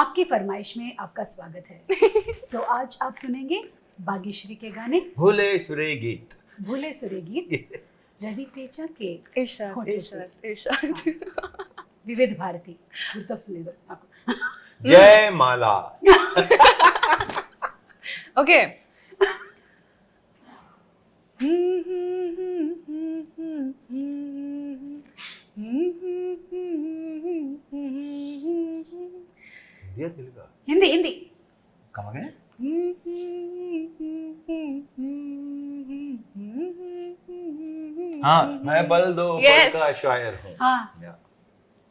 आपकी फरमाइश में आपका स्वागत है. तो आज आप सुनेंगे भाग्यश्री के गाने भूले सुरे गीत. भूले सुरे गीत रवि तेजा के Ishad, Hotel Ishad, Ishad. వివిధ భారతి గుర్తొస్తుంది నాకు. జయ మాలా. Okay. Hindi తెలుగా? Hindi Hindi. Come again? हाँ, मैं बल दो Yes. पल का शायर हूँ. हाँ. Yeah.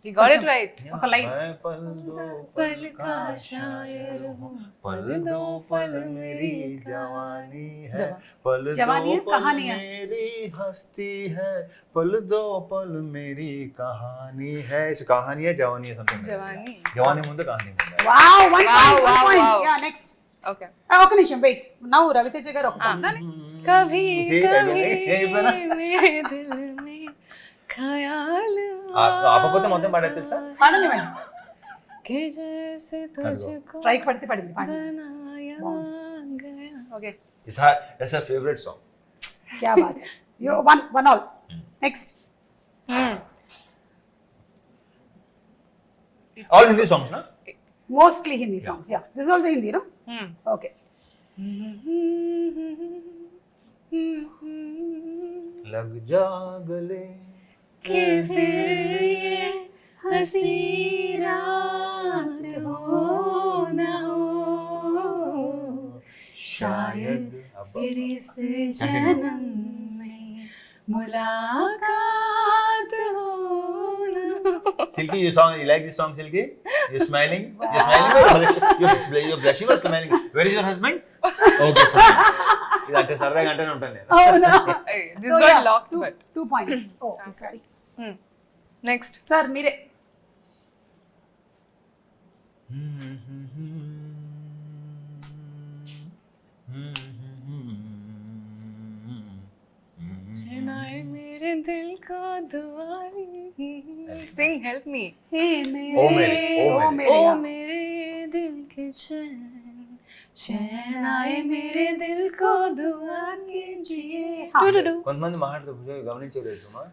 He got it right. ఒక లైన్. मैं पल दो पल का शायर हूँ, पल दो पल मेरी जवानी है, पल जवानी दो है, पल कहानी है। मेरी हस्ती है, पल दो पल मेरी कहानी है. इस कहानी है जवानी है something. जवानी. जवानी ముందు కహానీ ముందు. Wow, one point, wow, one point. wow. Yeah, next. Okay. ఒక నిమిషం వెయిట్. నౌ రవితేజ గారు ఒక సాంగ్. कभी जी, कभी यही बना। मेरे दिल में ख्याल ఆపకపోతే మొత్తం పాడేది తెలుసా? పాడనివ్వండి. कि जैसे तुझको స్ట్రైక్ పడితే పడింది, పాడండి. बनाया गया. Okay. It's her favorite song. क्या बात है. You one all. Next. All Hindi songs na? Mostly Hindi songs. Yeah. This is also Hindi, no? Okay. लग जा गले कि फिर ये हंसी रात हो न हो, शायद फिर इस जन्म में मुलाकात हो न हो. Silky, you like this song, Silky? You're smiling? You're smiling or you're blushing or smiling? Where is your husband? Okay, fine. ఇదంటే సరదాగా అంటేనే ఉంటాను నేను. అవునా? Hey, this So, got yeah, locked, two- but 2 points. Oh, okay, sorry. next. Sir, మీరే. चुनाए मेरे दिल को दुआरी. Sing, help me. Hey, ओ मेरे. मेरे, ओ ओ मेरे. मेरे. ओ yeah. मेरे दिल के चैन, चैन आए मेरे दिल को दुआ कीजिए. हाँ. కొంతమంది మాట్లాడుతూ గమనించలేదు సుమా,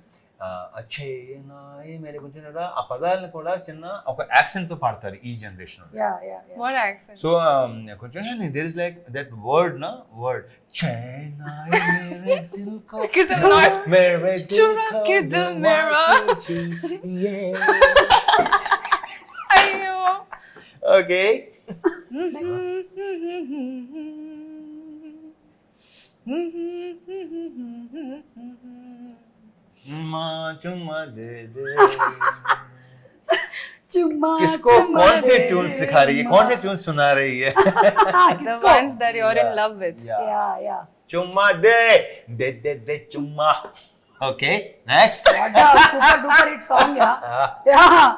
అచ్చే నాయే మేరే కొంచెం ఆ పదాలను కూడా చిన్న ఒక యాక్సెంట్ తో పాడతారు ఈ generation. Yeah, yeah, yeah. What accent? So కొంచెం there is like that word నా వర్డ్ చైనాయే మేరే దిల్ కో Because I'm not. మేరే దిల్ चुरा కో के दिल मेरा. अयो. ఓకే चुम्मा दे दे. चुम्मा किसको चुम्मा कौन से दे. ट्यून्स दिखा रही है, कौन से ट्यून्स सुना रही है? The किसको? ones that you're in love with. Yeah, yeah. चुम्मा दे दे दे दे चुम्मा. Okay next. What a super duper hit song, yeah. Yeah.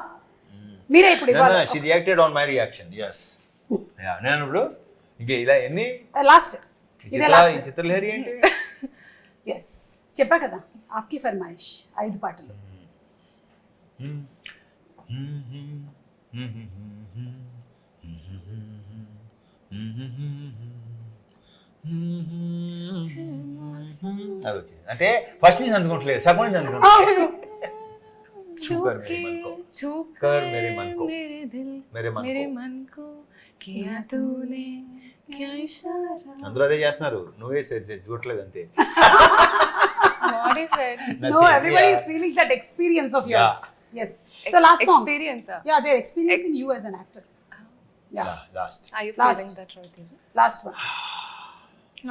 మీరే ఇప్పుడు ఇవ్వాలి. She reacted on my reaction. yes yeah నేను ఇప్పుడు ఇంక ఇలా ఎన్ని లాస్ట్. ఇదే ఈ లాస్ట్. చిత్రలహరి ఏంటి? yes చెప్పా కదా, ఆప్కి ఫర్మాయిష్ 5 పాటలు. అది వచ్చింది అంటే ఫస్ట్ నుంచి అందుకోవట్లేదు, సగం నుంచి అందుకోవట్లేదు. छूकर मेरे मन को, छूकर मेरे मन को, मेरे दिल, मेरे मन मेरे को. मन को किया तूने क्या इशारा. అందరూ అదే చేస్తున్నారు, నువ్వే చూడట్లేదు అంతే. What is it? No, everybody is feeling that experience of yours. Yes. So last song. Experience. Yeah, they're experiencing you as an actor. Yeah. Last Are you Last. feeling that right? Teja? Last one.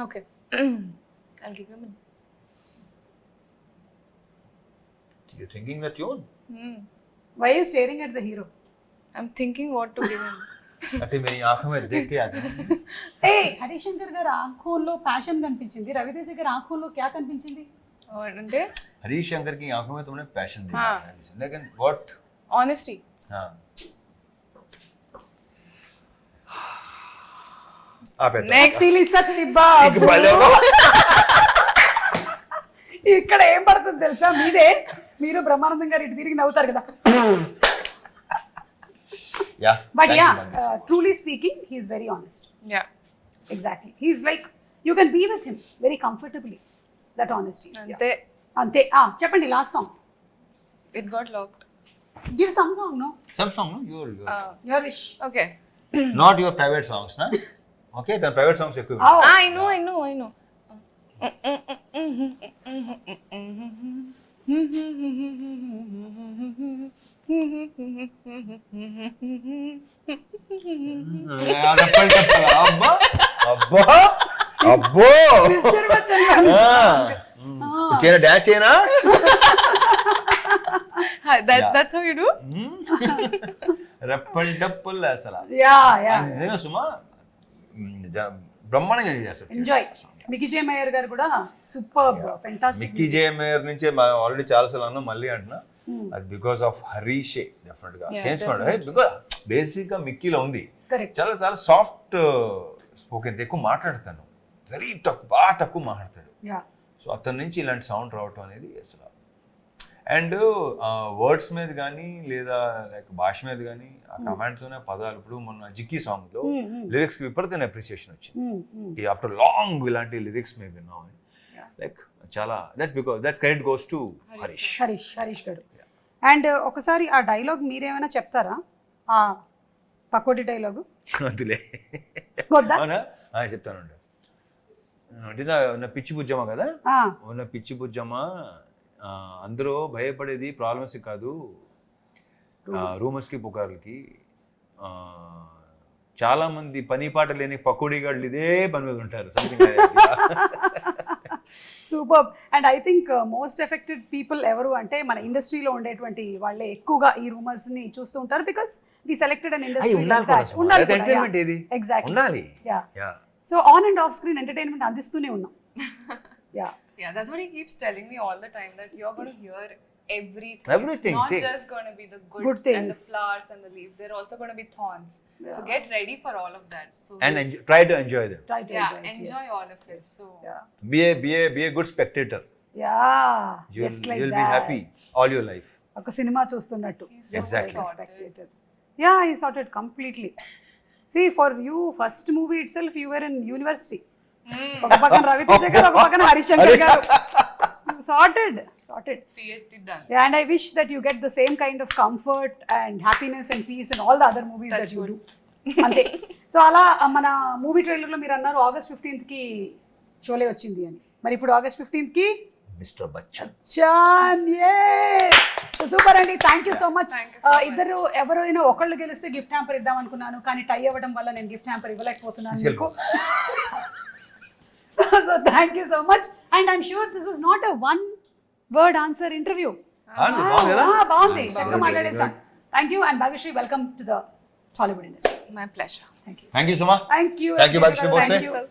Okay. I'll give you a minute. You thinking the tune. Why are you staring at the hero? I'm thinking what to give him. అంటే मेरी आंखों में देख के आता है. Hey, Harishankar గారు ఆంఖోల్లో passion కనిపించింది, రవితేజ గారు ఆంఖోల్లో క్యా కనిపించింది? అంటే हरीश शंकर की आंखों में तुमने पैशन देखा हाँ. है, लेकिन व्हाट? honesty. हाँ आप Next. సిలి సత్తి బాబు. ఇక్కడ ఏం పడుతుంది తెలుసా, మీదే మీరు బ్రహ్మానందం గారు ఇటు తిరిగి నవ్వుతారు కదా. या But yeah, truly speaking, he is very honest. Yeah. Exactly. He's like, you can be with him very comfortably. That honesty is. Yeah. Ante, అంతే. చెప్పండి last song. it got locked. Give some song. No, सब song no your your wish. Okay. not your private songs na. Okay, the private songs ఎక్కువ. I know. చెప్పాలి చెప్పాలి. అబ్బా అబ్బా అబ్బో sister Bachchan గారి song. చేయనా డాన్స్ చేయనా? That's how you do? రెప్పల్ డప్పుల్ అసలు యా యా అది నిజంగా సుమా బ్రహ్మాండంగా చేస్తారు. ఎంజాయ్. మికీ జే మేయర్ గారు కూడా సూపర్ ఫెంటాస్టిక్. మిక్కీ జే మేయర్ నుంచే ఆల్రెడీ చాలాసార్లు అన్నా, మళ్ళీ అంటున్నా, అది బికాస్ ఆఫ్ హరీషే డెఫినెట్ గా చేయించుకున్నాడు. బికాస్ బేసిక్ గా మిక్కీలో ఉంది, కరెక్ట్. చాలా చాలా సాఫ్ట్ స్పోకెన్, ఎక్కువ మాట్లాడతాను, వెరీ తక్కువ, బాగా తక్కువ మాట్లాడతాడు. యా సో అతని నుంచి ఇలాంటి సౌండ్ రావటం అనేది అసలు. అండ్ వర్డ్స్ మీద కానీ లేదా లైక్ భాష మీద కానీ ఆ కమాండ్తోనే పదాలు. ఇప్పుడు మొన్న జిక్కీ సాంగ్ లో లిరిక్స్ కి విపరీతమైన అప్రిసియేషన్ వచ్చింది. ఆఫ్టర్ లాంగ్ ఇలాంటి లిరిక్స్ మేము విన్నాం. లైక్ చాలా that's credit goes to Harish గారు. అండ్ ఒకసారి ఆ డైలాగ్ మీరేమైనా చెప్తారా, ఆ పకోడీ డైలాగు? అదిలే వద్దా? అవునా, చెప్తానండి. అంటే నా పిచ్చి బుజ్జమ్మ కదా, ఉన్న పిచ్చి బుజ్జమ్మ, అందరూ భయపడేది ప్రాబ్లమ్స్ కాదు, రూమర్స్కి పుకార్లకి. చాలా మంది పని పాట లేని పకోడీ గాళ్ళు ఇదే పని మీద ఉంటారు. Super. And I think most affected people ఎవరు అంటే మన ఇండస్ట్రీలో ఉండేటువంటి వాళ్ళే ఎక్కువగా ఈ రూమర్స్ ని చూస్తూ ఉంటారు. Because we selected an industry. ఉండాలి. So on and off screen entertainment అందిస్తూనే ఉన్నాం. Yeah, that's what he keeps telling me all the time, that you're going to hear everything. Everything. It's not just going to be the good things and the flowers and the leaves. They're also going to be thorns. So get ready for all of that. So And try to enjoy them. Try to yeah, enjoy enjoy all of it. So Be a good spectator. Just like You'll that. be happy all your life. ఒక cinema చూస్తున్నట్టు. Exactly. Yeah, he sorted completely. See, for you, first movie itself, you were in university. ఒక పక్కన రవితేజ గారు, ఒక పక్కన హరిశంకర్ గారు. Sorted. PhD done. Yeah, and I wish that you get the same kind of comfort and happiness and peace in all the other movies that you do. అంతే. So అలా మన movie ట్రైలర్లో మీరు అన్నారు August 15th కి షోలే వచ్చింది అని. మరి ఇప్పుడు August 15th కి మిస్టర్ బచ్చన్. సూపర్ అండి. Thank you so much. Thank you so much. ఇద్దరు ఎవరైనా ఒకళ్ళు గెలిస్తే గిఫ్ట్ హ్యాంపర్ ఇద్దాం అనుకున్నాను, కానీ టై అవ్వడం వల్ల నేను గిఫ్ట్ హ్యాంపర్ ఇవ్వలేకపోతున్నాను మీకు. So thank you so much. And I'm sure this was not a one word answer interview. బాగుంది, చక్కగా మాట్లాడేసాం. Thank you, and Bhagyashree, welcome to the Tollywood industry. My pleasure. Thank you. Thank you, Suma. Thank you, Bhagyashree Bose. Thank you.